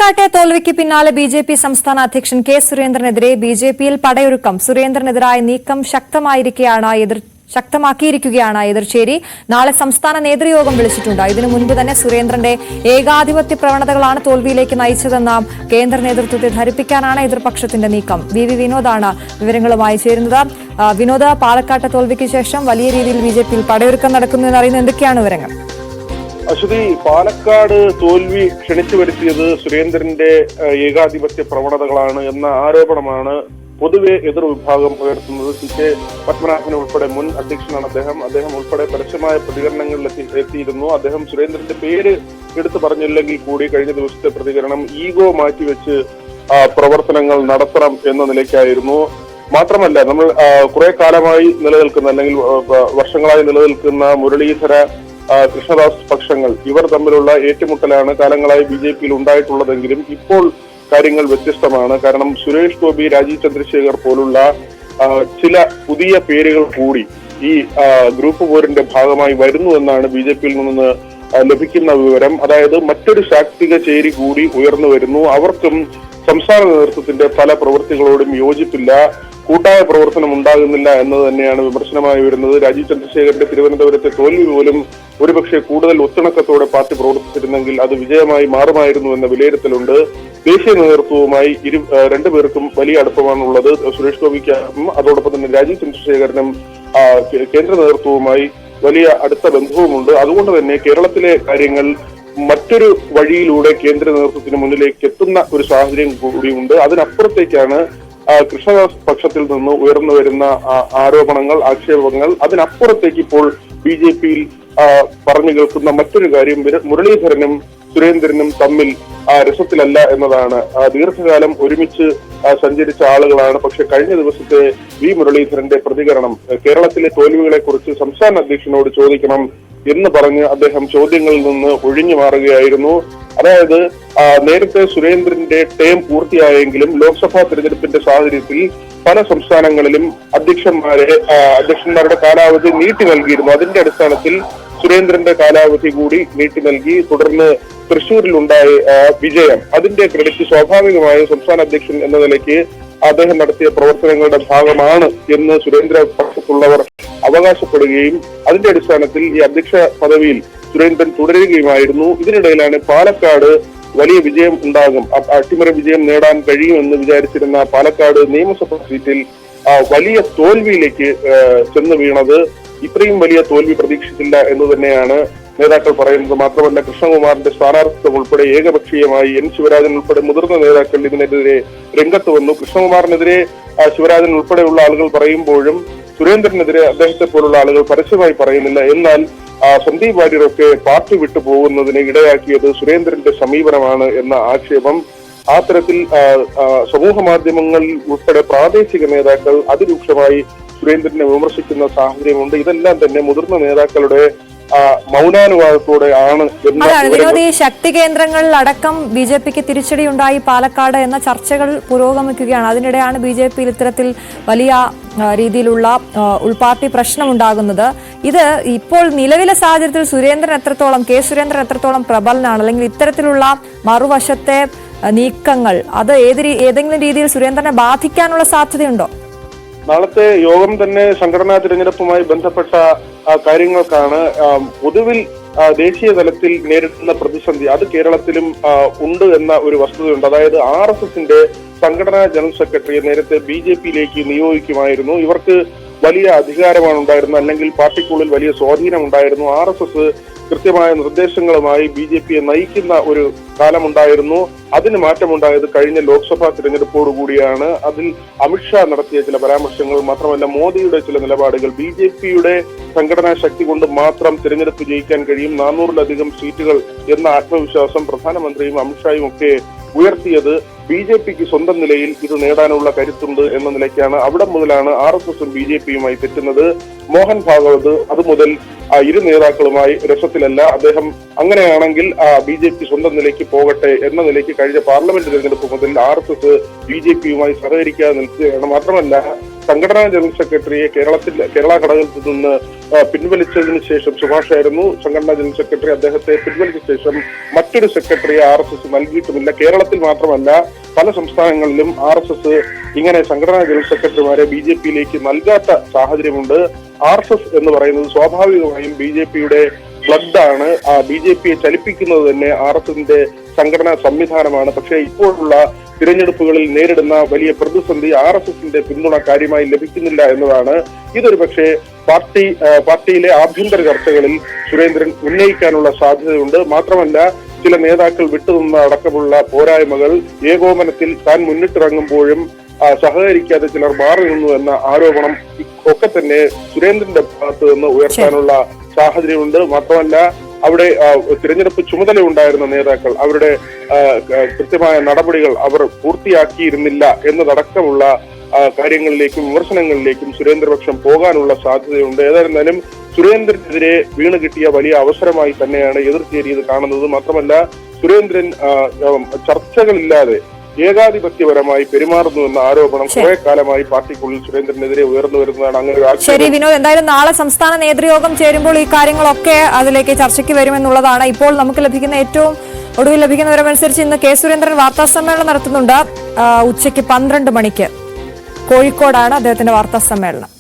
പാലക്കാട്ടെ തോൽവിക്ക് പിന്നാലെ ബിജെപി സംസ്ഥാന അധ്യക്ഷൻ കെ സുരേന്ദ്രനെതിരെ ബിജെപിയിൽ പടയൊരുക്കം. സുരേന്ദ്രനെതിരായ നീക്കം ശക്തമാക്കിയിരിക്കുകയാണ് എതിർചേരി. നാളെ സംസ്ഥാന നേതൃയോഗം വിളിച്ചിട്ടുണ്ട്. ഇതിനു മുൻപ് തന്നെ സുരേന്ദ്രന്റെ ഏകാധിപത്യ പ്രവണതകളാണ് തോൽവിയിലേക്ക് നയിച്ചതെന്ന കേന്ദ്ര നേതൃത്വത്തെ ധരിപ്പിക്കാനാണ് എതിർപക്ഷത്തിന്റെ നീക്കം. വി വിനോദാണ് വിവരങ്ങളുമായി ചേരുന്നത്. വിനോദ്, പാലക്കാട്ടെ തോൽവിക്ക് ശേഷം വലിയ രീതിയിൽ ബിജെപിയിൽ പടയൊരുക്കം നടക്കുന്നു എന്നറിയുന്നത് എന്തൊക്കെയാണ് വിവരങ്ങൾ? അശ്വതി, പാലക്കാട് തോൽവി ക്ഷണിച്ചു വരുത്തിയത് സുരേന്ദ്രന്റെ ഏകാധിപത്യ പ്രവണതകളാണ് എന്ന ആരോപണമാണ് പൊതുവെ എതിർവിഭാഗം ഉയർത്തുന്നത്. സി കെ പത്മനാഭൻ ഉൾപ്പെടെ മുൻ അധ്യക്ഷനാണ് അദ്ദേഹം ഉൾപ്പെടെ പരസ്യമായ പ്രതികരണങ്ങളിൽ എത്തിയിരുന്നു. അദ്ദേഹം സുരേന്ദ്രന്റെ പേര് എടുത്തു പറഞ്ഞില്ലെങ്കിൽ കൂടി കഴിഞ്ഞ ദിവസത്തെ പ്രതികരണം ഈഗോ മാറ്റിവെച്ച് പ്രവർത്തനങ്ങൾ നടത്തണം എന്ന നിലയ്ക്കായിരുന്നു. മാത്രമല്ല, നമ്മൾ കുറെ കാലമായി നിലനിൽക്കുന്ന അല്ലെങ്കിൽ വർഷങ്ങളായി നിലനിൽക്കുന്ന മുരളീധര കൃഷ്ണദാസ് പക്ഷങ്ങൾ ഇവർ തമ്മിലുള്ള ഏറ്റുമുട്ടലാണ് കാലങ്ങളായി ബിജെപിയിൽ ഉണ്ടായിട്ടുള്ളതെങ്കിലും ഇപ്പോൾ കാര്യങ്ങൾ വ്യത്യസ്തമാണ്. കാരണം സുരേഷ് ഗോപി, രാജീവ് ചന്ദ്രശേഖർ പോലുള്ള ചില പുതിയ പേരുകൾ കൂടി ഈ ഗ്രൂപ്പ് പോരിന്റെ ഭാഗമായി വരുന്നു എന്നാണ് ബിജെപിയിൽ നിന്ന് ലഭിക്കുന്ന വിവരം. അതായത് മറ്റൊരു ശാക്തിക ചേരി കൂടി ഉയർന്നു വരുന്നു. അവർക്കും സംസ്ഥാന നേതൃത്വത്തിന്റെ പല പ്രവൃത്തികളോടും യോജിപ്പില്ല, കൂട്ടായ പ്രവർത്തനം ഉണ്ടാകുന്നില്ല എന്നത് തന്നെയാണ് വിമർശനമായി വരുന്നത്. രാജീവ് ചന്ദ്രശേഖരന്റെ തിരുവനന്തപുരത്തെ തോൽവി പോലും ഒരുപക്ഷെ കൂടുതൽ ഒത്തിണക്കത്തോടെ പാർട്ടി പ്രവർത്തിച്ചിരുന്നെങ്കിൽ അത് വിജയമായി മാറുമായിരുന്നു എന്ന വിലയിരുത്തലുണ്ട്. ദേശീയ നേതൃത്വവുമായി രണ്ടുപേർക്കും വലിയ അടുപ്പമാണുള്ളത്. സുരേഷ് ഗോപിക്കും അതോടൊപ്പം തന്നെ രാജീവ് ചന്ദ്രശേഖരനും കേന്ദ്ര നേതൃത്വവുമായി വലിയ അടുത്ത ബന്ധവുമുണ്ട്. അതുകൊണ്ട് തന്നെ കേരളത്തിലെ കാര്യങ്ങൾ മറ്റൊരു വഴിയിലൂടെ കേന്ദ്ര നേതൃത്വത്തിന് മുന്നിലേക്ക് എത്തുന്ന ഒരു സാഹചര്യം കൂടിയുണ്ട്. അതിനപ്പുറത്തേക്കാണ് കൃഷ്ണദാസ് പക്ഷത്തിൽ നിന്ന് ഉയർന്നു വരുന്ന ആരോപണങ്ങൾ, ആക്ഷേപങ്ങൾ. അതിനപ്പുറത്തേക്ക് ഇപ്പോൾ ബിജെപിയിൽ പറഞ്ഞു കേൾക്കുന്ന മറ്റൊരു കാര്യം മുരളീധരനും സുരേന്ദ്രനും തമ്മിൽ രസത്തിലല്ല എന്നതാണ്. ദീർഘകാലം ഒരുമിച്ച് സഞ്ചരിച്ച ആളുകളാണ്. പക്ഷെ കഴിഞ്ഞ ദിവസത്തെ വി മുരളീധരന്റെ പ്രതികരണം കേരളത്തിലെ തോൽവികളെ കുറിച്ച് സംസ്ഥാന അധ്യക്ഷനോട് ചോദിക്കണം എന്ന് പറഞ്ഞ് അദ്ദേഹം ചോദ്യങ്ങളിൽ നിന്ന് ഒഴിഞ്ഞു മാറുകയായിരുന്നു. അതായത് നേരത്തെ സുരേന്ദ്രന്റെ ടേം പൂർത്തിയായെങ്കിലും ലോക്സഭാ തെരഞ്ഞെടുപ്പിന്റെ സാഹചര്യത്തിൽ പല സംസ്ഥാനങ്ങളിലും അധ്യക്ഷന്മാരുടെ കാലാവധി നീട്ടി നൽകിയിരുന്നു. അതിന്റെ അടിസ്ഥാനത്തിൽ സുരേന്ദ്രന്റെ കാലാവധി കൂടി നീട്ടി നൽകി. തുടർന്ന് തൃശൂരിലുണ്ടായ വിജയം, അതിന്റെ ക്രെഡിറ്റ് സ്വാഭാവികമായും സംസ്ഥാന അധ്യക്ഷൻ എന്ന നിലയ്ക്ക് അദ്ദേഹം നടത്തിയ പ്രവർത്തനങ്ങളുടെ ഭാഗമാണ് എന്ന് സുരേന്ദ്ര പക്ഷത്തുള്ളവർ അവകാശപ്പെടുകയും അതിന്റെ അടിസ്ഥാനത്തിൽ ഈ അധ്യക്ഷ പദവിയിൽ സുരേന്ദ്രൻ തുടരുകയുമായിരുന്നു. ഇതിനിടയിലാണ് പാലക്കാട് വലിയ വിജയം ഉണ്ടാകും, അട്ടിമറി വിജയം നേടാൻ കഴിയുമെന്ന് വിചാരിച്ചിരുന്ന പാലക്കാട് നിയമസഭാ സീറ്റിൽ വലിയ തോൽവിയിലേക്ക് ചെന്ന് വീണത്. ഇത്രയും വലിയ തോൽവി പ്രതീക്ഷിച്ചില്ല എന്ന് തന്നെയാണ് നേതാക്കൾ പറയുന്നത്. മാത്രമല്ല, കൃഷ്ണകുമാറിന്റെ സ്ഥാനാർത്ഥിത്വം ഉൾപ്പെടെ ഏകപക്ഷീയമായി എൻ ശിവരാജൻ ഉൾപ്പെടെ മുതിർന്ന നേതാക്കൾ ഇതിനെതിരെ രംഗത്ത് വന്നു. കൃഷ്ണകുമാറിനെതിരെ ശിവരാജൻ ഉൾപ്പെടെയുള്ള ആളുകൾ പറയുമ്പോഴും സുരേന്ദ്രനെതിരെ അദ്ദേഹത്തെ പോലുള്ള ആളുകൾ പരസ്യമായി പറയുന്നില്ല. എന്നാൽ സന്ദീപ് വാര്യരൊക്കെ പാർട്ടി വിട്ടു പോകുന്നതിന് ഇടയാക്കിയത് സുരേന്ദ്രന്റെ സമീപനമാണ് എന്ന ആക്ഷേപം. ആ തരത്തിൽ സമൂഹ മാധ്യമങ്ങളിൽ ഉൾപ്പെടെ പ്രാദേശിക നേതാക്കൾ അതിരൂക്ഷമായി സുരേന്ദ്രനെ വിമർശിക്കുന്ന സാഹചര്യമുണ്ട്. ഇതെല്ലാം തന്നെ മുതിർന്ന നേതാക്കളുടെ മൗനാനുവാദത്തോടെ ആണ്. വിനോദ്, ഈ ശക്തി കേന്ദ്രങ്ങളിൽ അടക്കം ബിജെപിക്ക് തിരിച്ചടിയുണ്ടായി പാലക്കാട് എന്ന ചർച്ചകൾ പുരോഗമിക്കുകയാണ്. അതിനിടെയാണ് ബിജെപിയിൽ ഇത്തരത്തിൽ വലിയ രീതിയിലുള്ള ഉൾപാർട്ടി പ്രശ്നമുണ്ടാകുന്നത്. ഇത് ഇപ്പോൾ നിലവിലെ സാഹചര്യത്തിൽ കെ സുരേന്ദ്രൻ എത്രത്തോളം പ്രബലനാണ്, അല്ലെങ്കിൽ ഇത്തരത്തിലുള്ള മറുവശത്തെ നീക്കങ്ങൾ അത് ഏതെങ്കിലും രീതിയിൽ സുരേന്ദ്രനെ ബാധിക്കാനുള്ള സാധ്യതയുണ്ടോ? നാളത്തെ യോഗം തന്നെ സംഘടനാ തിരഞ്ഞെടുപ്പുമായി ബന്ധപ്പെട്ട കാര്യങ്ങൾക്കാണ്. പൊതുവിൽ ദേശീയ തലത്തിൽ നേരിടുന്ന പ്രതിസന്ധി അത് കേരളത്തിലും ഉണ്ട് എന്ന ഒരു വസ്തുതയുണ്ട്. അതായത് RSSന്റെ സംഘടനാ ജനറൽ സെക്രട്ടറിയെ നേരത്തെ BJPയിലേക്ക് നിയോഗിക്കുമായിരുന്നു. ഇവർക്ക് വലിയ അധികാരമാണ് ഉണ്ടായിരുന്നത്, അല്ലെങ്കിൽ പാർട്ടിക്കുള്ളിൽ വലിയ സ്വാധീനം ഉണ്ടായിരുന്നു. RSS കൃത്യമായ നിർദ്ദേശങ്ങളുമായി BJPയെ നയിക്കുന്ന ഒരു കാലമുണ്ടായിരുന്നു. അതിന് മാറ്റമുണ്ടായത് കഴിഞ്ഞ ലോക്സഭാ തിരഞ്ഞെടുപ്പോടുകൂടിയാണ്. അതിൽ അമിത്ഷാ നടത്തിയ ചില പരാമർശങ്ങൾ, മാത്രമല്ല മോദിയുടെ ചില നിലപാടുകൾ, BJPയുടെ സംഘടനാ ശക്തി കൊണ്ട് മാത്രം തിരഞ്ഞെടുപ്പ് ജയിക്കാൻ കഴിയും, 400-ലധികം സീറ്റുകൾ എന്ന ആത്മവിശ്വാസം പ്രധാനമന്ത്രിയും അമിത്ഷായും ഒക്കെ ഉയർത്തിയത് BJPക്ക് സ്വന്തം നിലയിൽ ഇത് നേടാനുള്ള കരുത്തുണ്ട് എന്ന നിലയ്ക്കാണ്. അവിടെ മുതലാണ് RSSും BJPയുമായി തെറ്റുന്നത്. മോഹൻ ഭാഗവത് അതുമുതൽ ഇരു നേതാക്കളുമായി രസത്തിലല്ല. അദ്ദേഹം അങ്ങനെയാണെങ്കിൽ BJP സ്വന്തം നിലയ്ക്ക് പോകട്ടെ എന്ന നിലയ്ക്ക് കഴിഞ്ഞ പാർലമെന്റ് തെരഞ്ഞെടുപ്പ് മുതൽ RSS BJPയുമായി സഹകരിക്കാതെ നിൽക്കുകയാണ്. മാത്രമല്ല, സംഘടനാ ജനറൽ സെക്രട്ടറിയെ കേരള ഘടകത്തിൽ നിന്ന് പിൻവലിച്ചതിന് ശേഷം സുഭാഷായിരുന്നു സംഘടനാ ജനറൽ സെക്രട്ടറി. അദ്ദേഹത്തെ പിൻവലിച്ച ശേഷം മറ്റൊരു സെക്രട്ടറിയെ RSS നൽകിയിട്ടുമില്ല. കേരളത്തിൽ മാത്രമല്ല പല സംസ്ഥാനങ്ങളിലും RSS ഇങ്ങനെ സംഘടനാ ജനറൽ സെക്രട്ടറിമാരെ BJPയിലേക്ക് നൽകാത്ത സാഹചര്യമുണ്ട്. RSS എന്ന് പറയുന്നത് സ്വാഭാവികമായും BJPയുടെ ബ്ലഡ് ആണ്. BJPയെ ചലിപ്പിക്കുന്നത് തന്നെ RSSന്റെ സംഘടനാ സംവിധാനമാണ്. പക്ഷേ ഇപ്പോഴുള്ള തിരഞ്ഞെടുപ്പുകളിൽ നേരിടുന്ന വലിയ പ്രതിസന്ധി RSSന്റെ പിന്തുണ കാര്യമായി ലഭിക്കുന്നില്ല എന്നതാണ്. ഇതൊരു പക്ഷേ പാർട്ടിയിലെ ആഭ്യന്തര ചർച്ചകളിൽ സുരേന്ദ്രൻ ഉന്നയിക്കാനുള്ള സാധ്യതയുണ്ട്. മാത്രമല്ല ചില നേതാക്കൾ വിട്ടുനിന്ന അടക്കമുള്ള പോരായ്മകൾ, ഏകോപനത്തിൽ താൻ മുന്നിട്ടിറങ്ങുമ്പോഴും സഹകരിക്കാതെ ചിലർ മാറി നിന്നു എന്ന ആരോപണം ഒക്കെ തന്നെ സുരേന്ദ്രന്റെ ഭാഗത്ത് നിന്ന് ഉയർത്താനുള്ള സാഹചര്യമുണ്ട്. മാത്രമല്ല അവിടെ തിരഞ്ഞെടുപ്പ് ചുമതല ഉണ്ടായിരുന്ന നേതാക്കൾ അവരുടെ കൃത്യമായ നടപടികൾ അവർ പൂർത്തിയാക്കിയിരുന്നില്ല എന്നതടക്കമുള്ള കാര്യങ്ങളിലേക്കും വിമർശനങ്ങളിലേക്കും സുരേന്ദ്രപക്ഷം പോകാനുള്ള സാധ്യതയുണ്ട്. ഏതായിരുന്നാലും സുരേന്ദ്രനെതിരെ വീണ് കിട്ടിയ വലിയ അവസരമായി തന്നെയാണ് എതിർചേരി ഇത് കാണുന്നത്. മാത്രമല്ല സുരേന്ദ്രൻ ചർച്ചകളില്ലാതെ ഏകാധിപത്യപരമായി പെരുമാറുന്നു എന്ന ആരോപണം കുറെ കാലമായി പാർട്ടിക്കുള്ളിൽ സുരേന്ദ്രനെതിരെ ഉയർന്നു വരുന്നതാണ്. അങ്ങനെ ശരി വിനോദ്, എന്തായാലും നാളെ സംസ്ഥാന നേതൃയോഗം ചേരുമ്പോൾ ഈ കാര്യങ്ങളൊക്കെ അതിലേക്ക് ചർച്ചയ്ക്ക് വരുമെന്നുള്ളതാണ് ഇപ്പോൾ നമുക്ക് ലഭിക്കുന്ന ഏറ്റവും ഒടുവിൽ ലഭിക്കുന്ന വിവരമനുസരിച്ച്. ഇന്ന് കെ സുരേന്ദ്രൻ വാർത്താ സമ്മേളനം നടത്തുന്നുണ്ട്. ഉച്ചയ്ക്ക് 12 മണിക്ക് കോഴിക്കോടാണ് അദ്ദേഹത്തിന്റെ വാർത്താ സമ്മേളനം.